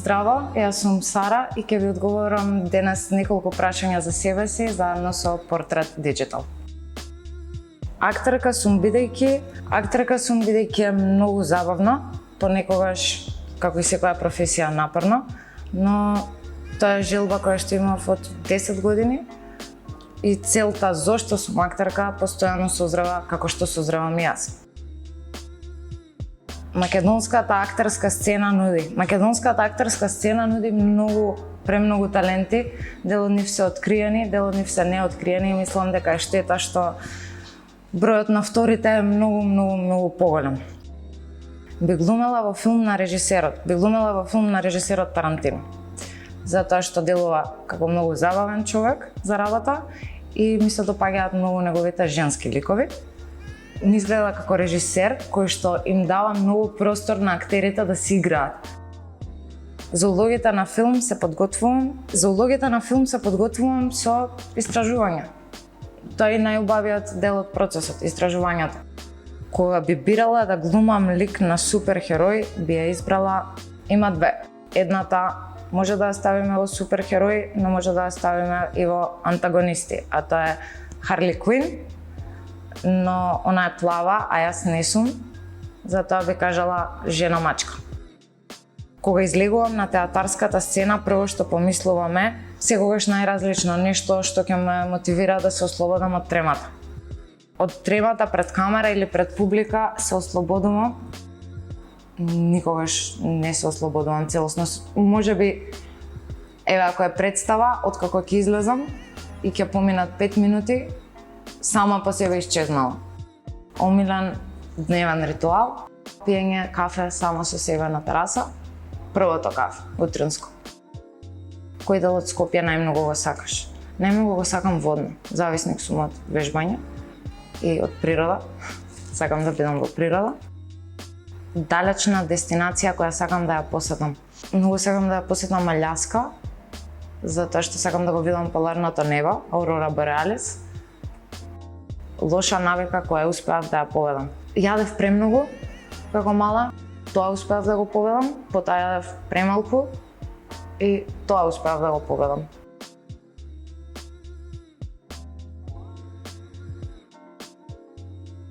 Здраво, јас сум Сара и ќе ви одговорам денес неколку прашања за себе си заедно со Портрет Digital. Актерка сум бидејќи е многу забавно, понекогаш, како и секоја професија, напорно, но тоа е желба која што имав од 10 години и целта зошто сум актерка постојано созрева како што созревам и јас. Македонската актерска сцена нуди премногу таленти, дел од нив се откриени, дел од нив се неоткриени и мислам дека е штета што бројот на вторите е многу поголем. Би глумела во филм на режисерот Тарантино, затоа што делува како многу забавен човек за работа и ми се допаѓаат многу неговите женски ликови. Ми изгледа како режисер кој што им дава многу простор на актерите да си играат. За улогите на филм се подготвувам со истражување. Тоа е најубавиот дел од процесот, истражувањето. Кога би бирала да глумам лик на суперхерој, би ја избрала, има две. Едната може да ја ставиме во суперхерој, но може да ја ставиме и во антагонисти, а тоа е Харли Квин, но она е плава, а јас не сум, затоа би кажала жена мачка. Кога излегувам на театарската сцена, прво што помислувам е секогаш најразлично нешто што ќе ме мотивира да се ослободам од тремата. Од тремата пред камера или пред публика се ослободувам, никогаш не се ослободувам целосно. Можеби, ако е представа, откако ќе излезам и ќе поминат 5 минути, сама по себе исчезнала. Омилен дневен ритуал, пиење кафе само со себе на тераса, првото кафе, утринско. Кој дел од Скопје најмногу го сакаш? Најмногу го сакам водно, зависник сум од вежбање и од природа. Сакам да бидам во природа. Далечна дестинација која сакам да ја посетам. Многу сакам да ја посетам Алјаска, затоа што сакам да го видам поларното небо, Аурора Бореалис. Лоша навика која успеав да ја победам. Јадев премногу како мала, тоа успеав да го победам, потоа јадев премалку и тоа успеав да го победам.